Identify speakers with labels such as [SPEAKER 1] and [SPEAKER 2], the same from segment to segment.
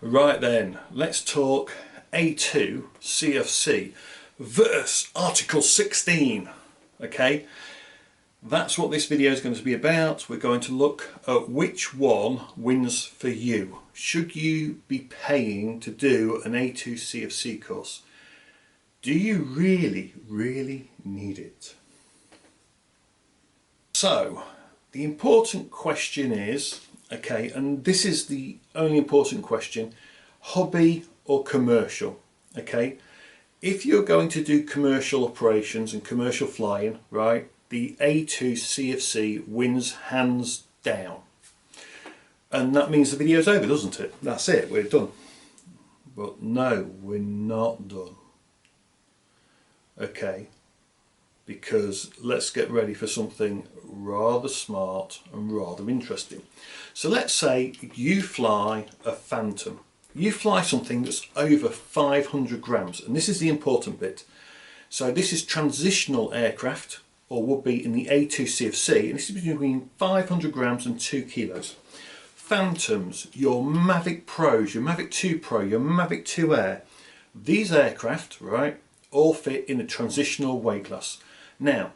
[SPEAKER 1] Right then, let's talk A2 CFC versus Article 16. Okay, that's what this video is going to be about. We're going to look at which one wins for you. Should you be paying to do an A2 CFC course? Do you really need it? So, the important question is, okay, and this is the only important question, hobby or commercial, okay? If you're going to do commercial operations and commercial flying, right, the A2 CFC wins hands down. And that means the video's over, doesn't it? That's it, we're done. But no, we're not done. Okay, because let's get ready for something rather smart and rather interesting. So let's say you fly a Phantom. You fly something that's over 500 grams, and this is the important bit. So this is transitional aircraft, or would be in the A2 CFC, and this is between 500 grams and 2 kilos. Phantoms, your Mavic Pros, your Mavic 2 Pro, your Mavic 2 Air, these aircraft, right, all fit in a transitional weight class. Now,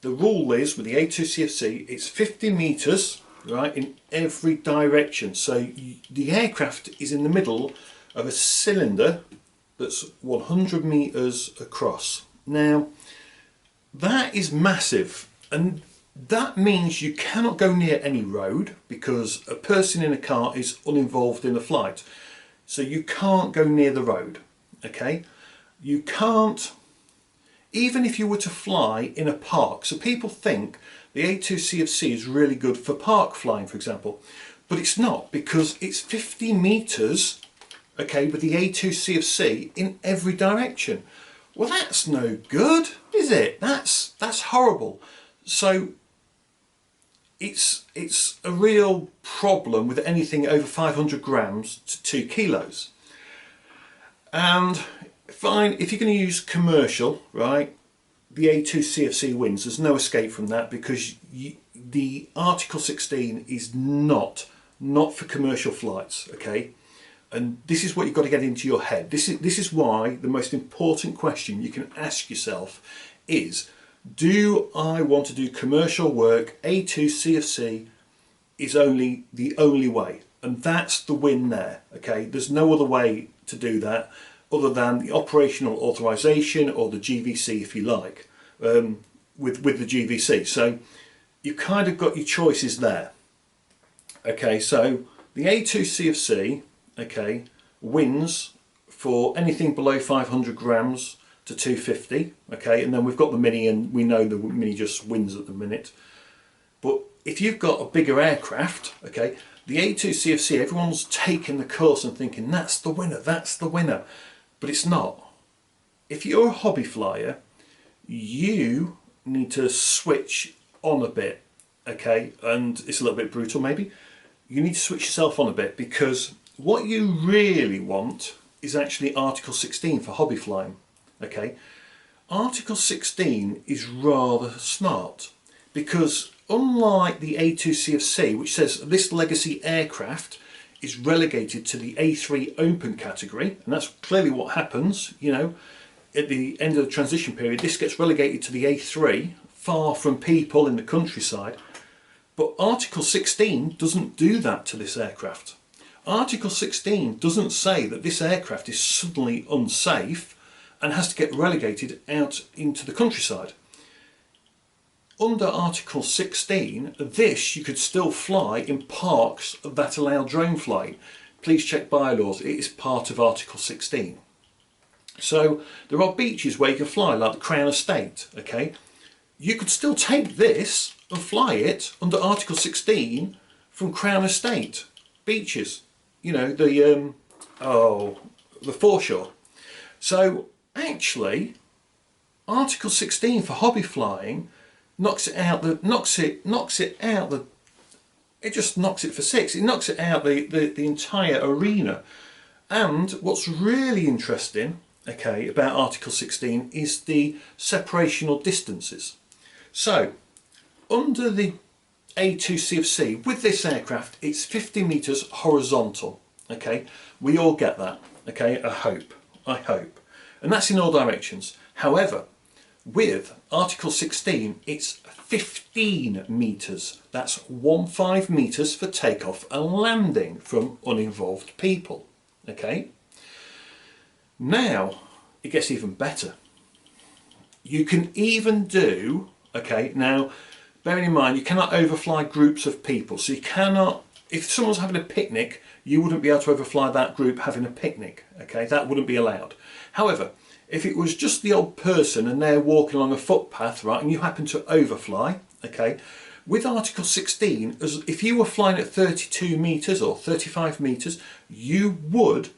[SPEAKER 1] the rule is with the A2 CFC, it's 50 meters, right, in every direction. So the aircraft is in the middle of a cylinder that's 100 meters across. Now, that is massive, and that means you cannot go near any road because a person in a car is uninvolved in the flight. So you can't go near the road, okay? You can't, even if you were to fly in a park. So people think the A2 CFC is really good for park flying, for example, but it's not, because it's 50 meters, okay, with the A2 CFC in every direction. Well, that's no good, is it? That's horrible. So it's a real problem with anything over 500 grams to 2 kilos. And fine, if you're going to use commercial, right, the A2 CFC wins. There's no escape from that, because the Article 16 is not for commercial flights, okay? And this is what you've got to get into your head. This is why the most important question you can ask yourself is, do I want to do commercial work? A2 CFC is the only way, and that's the win there, okay? There's no other way to do that other than the operational authorization, or the GVC if you like, with the GVC. So you kind of got your choices there. Okay, so the A2 CFC, okay, wins for anything below 500 grams to 250, okay, and then we've got the Mini, and we know the Mini just wins at the minute. But if you've got a bigger aircraft, okay, the A2 CFC, everyone's taking the course and thinking that's the winner, but it's not. If you're a hobby flyer, you need to switch on a bit, okay, and it's a little bit brutal maybe. You need to switch yourself on a bit, because what you really want is actually Article 16 for hobby flying, okay. Article 16 is rather smart, because unlike the A2 CFC, which says this legacy aircraft is relegated to the A3 open category, and that's clearly what happens, you know, at the end of the transition period, this gets relegated to the A3, far from people in the countryside. But Article 16 doesn't do that to this aircraft. Article 16 doesn't say that this aircraft is suddenly unsafe and has to get relegated out into the countryside. Under Article 16, this you could still fly in parks that allow drone flying. Please check bylaws, it is part of Article 16. So there are beaches where you can fly, like the Crown Estate, okay? You could still take this and fly it under Article 16 from Crown Estate beaches, you know, the foreshore. So actually, Article 16 for hobby flying knocks it just knocks it for six. It knocks it out the entire arena. And what's really interesting, okay, about Article 16 is the separational distances. So under the A2 CFC, with this aircraft, it's 50 meters horizontal, Okay, we all get that. Okay, I hope. And that's in all directions. However, with Article 16, it's 15 metres. That's 15 metres for takeoff and landing from uninvolved people. Okay, now it gets even better. You can even do, okay, now bearing in mind you cannot overfly groups of people, so you cannot, if someone's having a picnic, you wouldn't be able to overfly that group having a picnic, okay, that wouldn't be allowed. However, if it was just the odd person and they're walking along a footpath, right, and you happen to overfly, okay, with Article 16, if you were flying at 32 metres or 35 metres, you would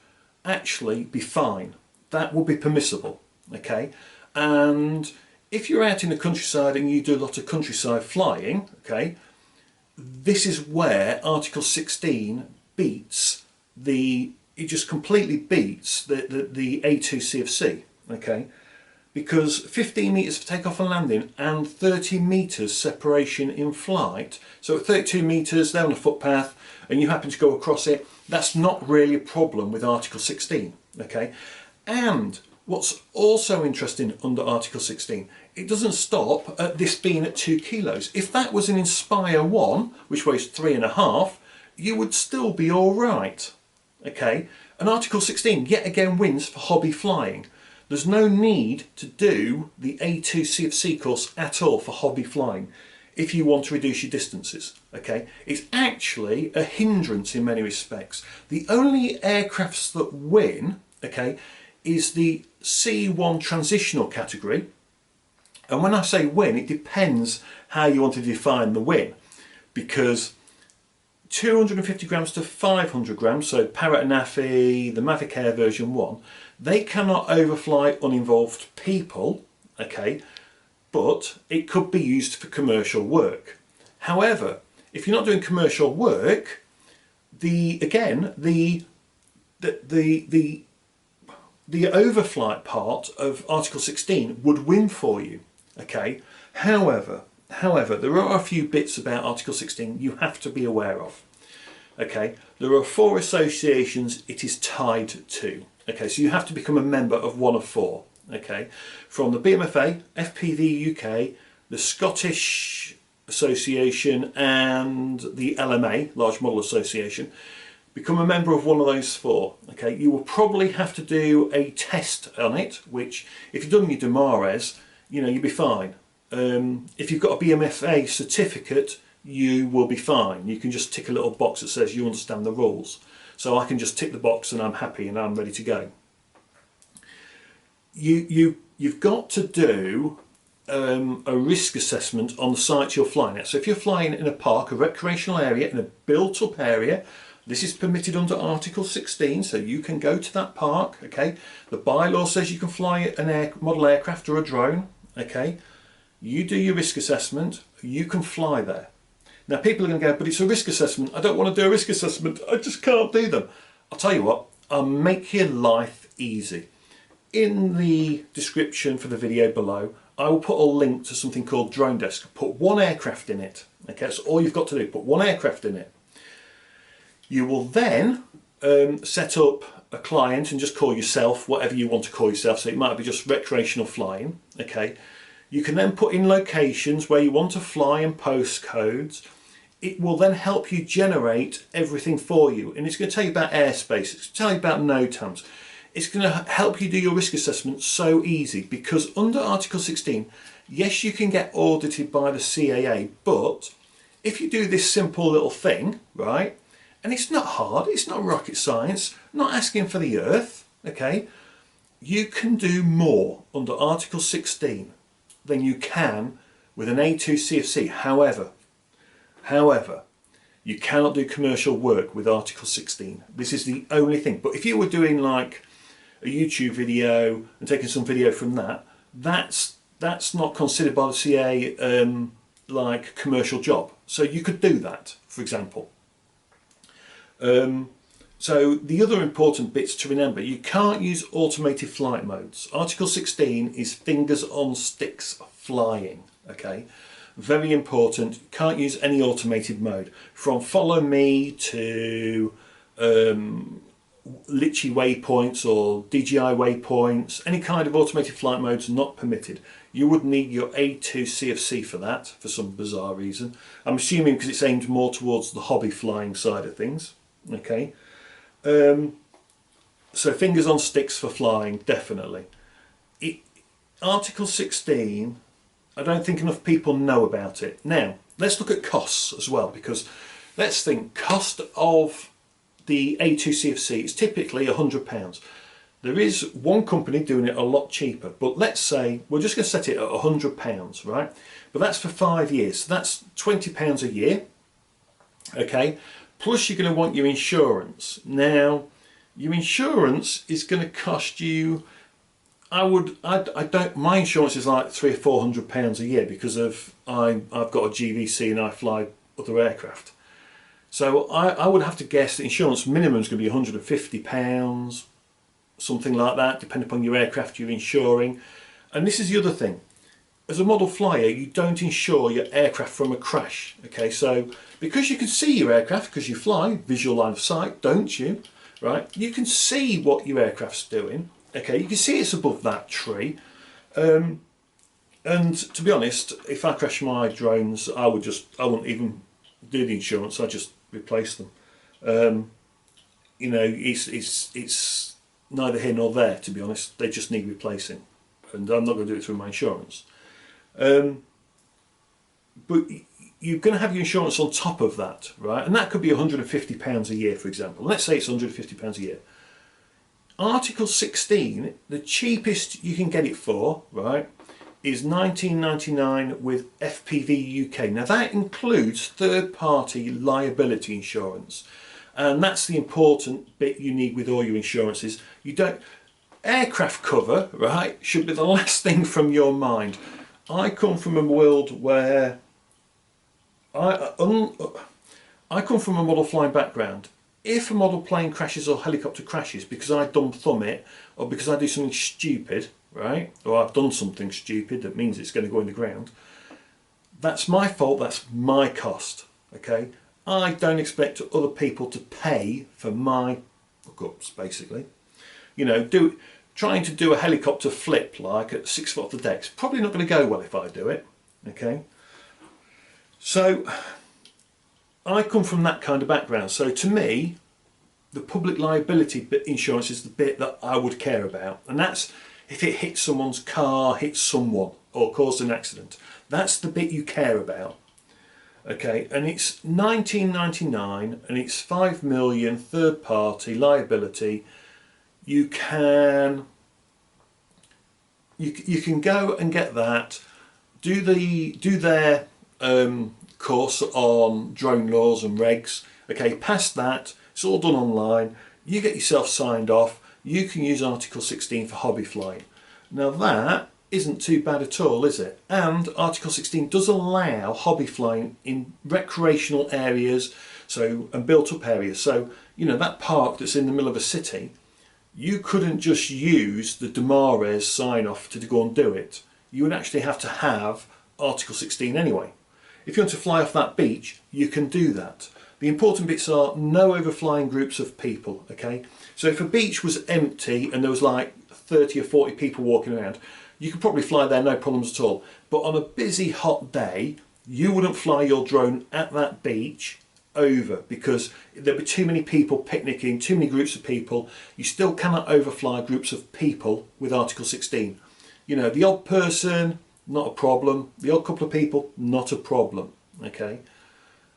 [SPEAKER 1] actually be fine. That would be permissible, okay. And if you're out in the countryside and you do a lot of countryside flying, okay, this is where Article 16 beats it just completely beats the A2CFC, okay, because 15 metres for takeoff and landing and 30 metres separation in flight. So at 32 metres, they're on a footpath and you happen to go across it, that's not really a problem with Article 16, okay. And what's also interesting under Article 16, it doesn't stop at this being at 2 kilos. If that was an Inspire 1, which weighs 3.5, you would still be all right. Okay, and Article 16 yet again wins for hobby flying. There's no need to do the A2CFC course at all for hobby flying if you want to reduce your distances. Okay, it's actually a hindrance in many respects. The only aircrafts that win, okay, is the C1 transitional category, and when I say win, it depends how you want to define the win, because 250 grams to 500 grams, so Parrot and Affy, the Mavic Air version 1, they cannot overfly uninvolved people, okay, but it could be used for commercial work. However, if you're not doing commercial work, the overflight part of Article 16 would win for you, okay. However, there are a few bits about Article 16 you have to be aware of. Okay, there are 4 associations it is tied to. Okay, so you have to become a member of one of 4. Okay, from the BMFA, FPV UK, the Scottish Association, and the LMA, Large Model Association. Become a member of one of those 4. Okay, you will probably have to do a test on it, which if you've done your DMARES, you know, you'll be fine. If you've got a BMFA certificate, you will be fine. You can just tick a little box that says you understand the rules. So I can just tick the box and I'm happy and I'm ready to go. You've got to do a risk assessment on the site you're flying at. So if you're flying in a park, a recreational area, in a built-up area, this is permitted under Article 16, so you can go to that park, okay? The bylaw says you can fly an model aircraft or a drone, okay? You do your risk assessment, you can fly there. Now people are going to go, but it's a risk assessment, I don't want to do a risk assessment, I just can't do them. I'll tell you what, I'll make your life easy. In the description for the video below, I will put a link to something called Drone Desk. Put one aircraft in it, okay? That's all you've got to do, put one aircraft in it. You will then set up a client and just call yourself whatever you want to call yourself. So it might be just recreational flying, okay? You can then put in locations where you want to fly and postcodes. It will then help you generate everything for you. And it's going to tell you about airspace, it's going to tell you about NOTAMs. It's going to help you do your risk assessment so easy, because under Article 16, yes, you can get audited by the CAA, but if you do this simple little thing, right, and it's not hard, it's not rocket science, not asking for the earth, okay, you can do more under Article 16 than you can with an A2CFC. However, you cannot do commercial work with Article 16. This is the only thing. But if you were doing like a YouTube video and taking some video from that, that's not considered by the CA like commercial job. So you could do that, for example. So the other important bits to remember, you can't use automated flight modes. Article 16 is fingers on sticks flying, okay? Very important, you can't use any automated mode. From follow me to Litchi waypoints or DJI waypoints. Any kind of automated flight modes not permitted. You would need your A2 CFC for that, for some bizarre reason. I'm assuming because it's aimed more towards the hobby flying side of things. Okay. So fingers on sticks for flying, definitely. Article 16, I don't think enough people know about it. Now, let's look at costs as well, because let's think, cost of the A2 CFC is typically £100. There is one company doing it a lot cheaper, but let's say we're just going to set it at £100, right? But that's for 5 years, so that's £20 a year, okay? Plus you're going to want your insurance. Now, your insurance is going to cost you, my insurance is like £300 or £400 a year because I've got a GVC and I fly other aircraft. So I would have to guess the insurance minimum is going to be £150, something like that, depending upon your aircraft you're insuring. And this is the other thing. As a model flyer, you don't insure your aircraft from a crash. Okay, so because you can see your aircraft, because you fly, visual line of sight, don't you? Right? You can see what your aircraft's doing. Okay, you can see it's above that tree. And to be honest, if I crash my drones, I wouldn't even do the insurance. I just replace them. You know, it's neither here nor there, to be honest. They just need replacing, and I'm not going to do it through my insurance. But you're going to have your insurance on top of that, right? And that could be £150 a year, for example. Let's say it's £150 a year. Article 16, the cheapest you can get it for, right, is £19.99 with FPV UK. Now that includes third-party liability insurance, and that's the important bit you need with all your insurances. Aircraft cover, right, should be the last thing from your mind. I come from a world where I come from a model flying background. If a model plane crashes or helicopter crashes because I dumb thumb it or because I do something stupid, right, or I've done something stupid that means it's going to go in the ground, that's my fault, that's my cost, okay? I don't expect other people to pay for my hookups, basically. You know, trying to do a helicopter flip like at 6 foot off the deck's probably not going to go well if I do it, okay? So I come from that kind of background, so to me the public liability insurance is the bit that I would care about, and that's if it hits someone's car, hits someone or causes an accident. That's the bit you care about, okay? And it's £19.99 and it's 5 million third party liability. You can go and get that, do their course on drone laws and regs. Okay, past that, it's all done online. You get yourself signed off. You can use Article 16 for hobby flying. Now that isn't too bad at all, is it? And Article 16 does allow hobby flying in recreational areas, and built up areas. So, you know, that park that's in the middle of a city, you couldn't just use the DMARES sign off to go and do it. You would actually have to have Article 16 anyway. If you want to fly off that beach, you can do that. The important bits are no overflying groups of people, okay? So if a beach was empty and there was like 30 or 40 people walking around, you could probably fly there no problems at all. But on a busy hot day, you wouldn't fly your drone at that beach over because there'd be too many people picnicking, too many groups of people. You still cannot overfly groups of people with Article 16. You know, the odd person, not a problem. The odd couple of people, not a problem, okay?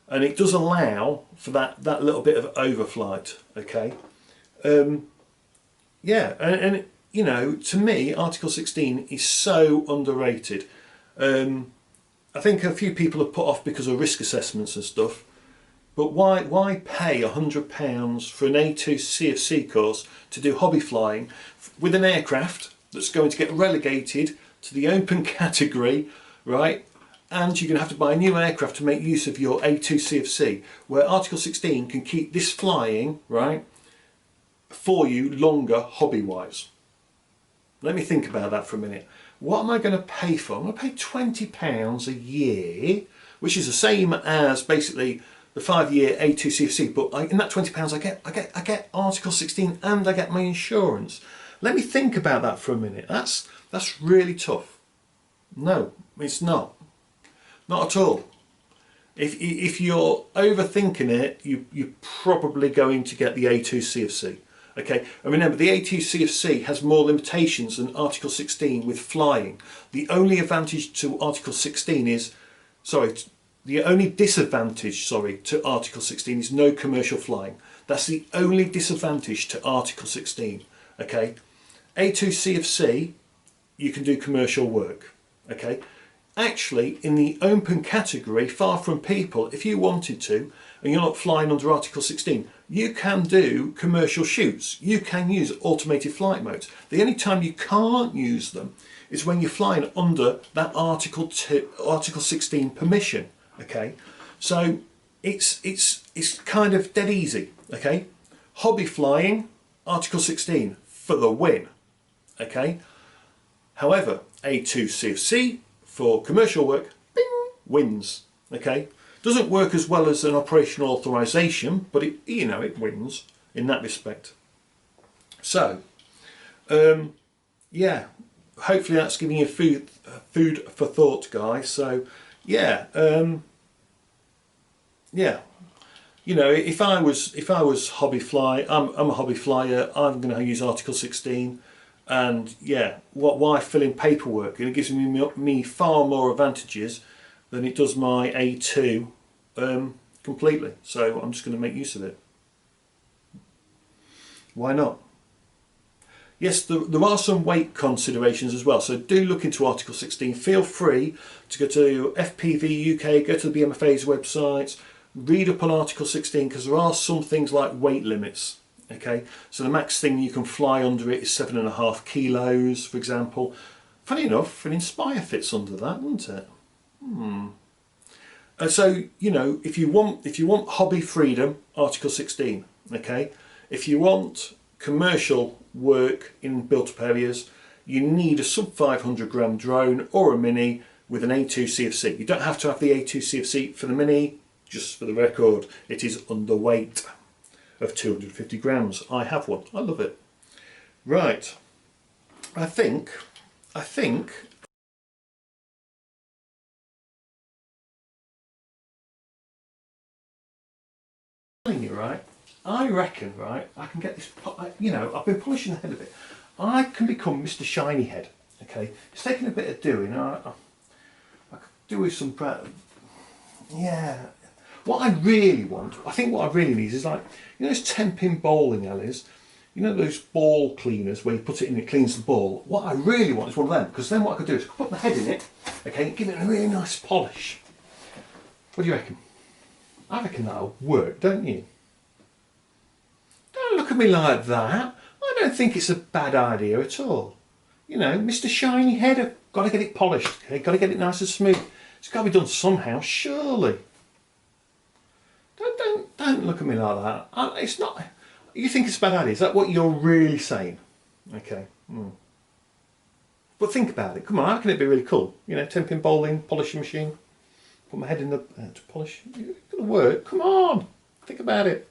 [SPEAKER 1] And it does allow for that little bit of overflight, okay? Yeah, and you know, to me, Article 16 is so underrated. I think a few people are put off because of risk assessments and stuff, but why pay £100 for an A2 CFC course to do hobby flying with an aircraft that's going to get relegated to the open category, right? And you're going to have to buy a new aircraft to make use of your A2 CFC, where Article 16 can keep this flying, right, for you longer hobby-wise. Let me think about that for a minute. What am I going to pay for? I'm going to pay £20 a year, which is the same as basically the 5-year A2 CFC, but in that £20 I get Article 16 and I get my insurance. Let me think about that for a minute. That's really tough. No, it's not. Not at all. If you're overthinking it, you're probably going to get the A2 CFC. Okay, and remember the A2 CFC has more limitations than Article 16 with flying. The only advantage to Article 16 is, the only disadvantage, to Article 16 is no commercial flying. That's the only disadvantage to Article 16. Okay, A2 CFC, you can do commercial work. Okay, actually in the open category, far from people, if you wanted to, and you're not flying under Article 16, you can do commercial shoots. You can use automated flight modes. The only time you can't use them is when you're flying under that Article 16 permission. Okay, so it's kind of dead easy. Okay, hobby flying, Article 16 for the win. Okay, however, A2 CFC for commercial work, bing, wins. Okay, doesn't work as well as an operational authorization, but it wins in that respect. So yeah, hopefully that's giving you food for thought, guys. So yeah, yeah, if I was hobby fly, I'm a hobby flyer, I'm going to use Article 16. And yeah, why fill in paperwork? And it gives me far more advantages than it does my A2 completely. So I'm just going to make use of it. Why not? Yes, there are some weight considerations as well. So do look into Article 16. Feel free to go to FPV UK, go to the BMFA's website, read up on Article 16, because there are some things like weight limits. Okay, so the max thing you can fly under it is 7.5 kilos, for example. Funny enough, an Inspire fits under that, wouldn't it? So if you want hobby freedom, Article 16. Okay, if you want commercial work in built-up areas, you need a sub 500 gram drone or a Mini with an A2 CFC. You don't have to have the A2 CFC for the Mini. Just for the record, it is underweight of 250 grams. I have one. I love it. Right. I think telling you, right, I reckon, right, I can get this, I've been polishing the head a bit. I can become Mr. Shiny Head. Okay, it's taking a bit of doing. I could do with some, yeah. What I really want, I think what I really need is like, those 10-pin bowling alleys, those ball cleaners where you put it in, it cleans the ball. What I really want is one of them, because then what I could do is put my head in it, okay, give it a really nice polish. What do you reckon? I reckon that'll work, don't you? Don't look at me like that. I don't think it's a bad idea at all. Mr. Shiny Head, I've got to get it polished, okay? Got to get it nice and smooth. It's got to be done somehow, surely. Don't look at me like that. It's not. You think it's a bad idea? Is that what you're really saying? Okay. But think about it. Come on, how can it be really cool? 10-pin bowling, polishing machine. Put my head in the to polish. It's gonna work. Come on, think about it.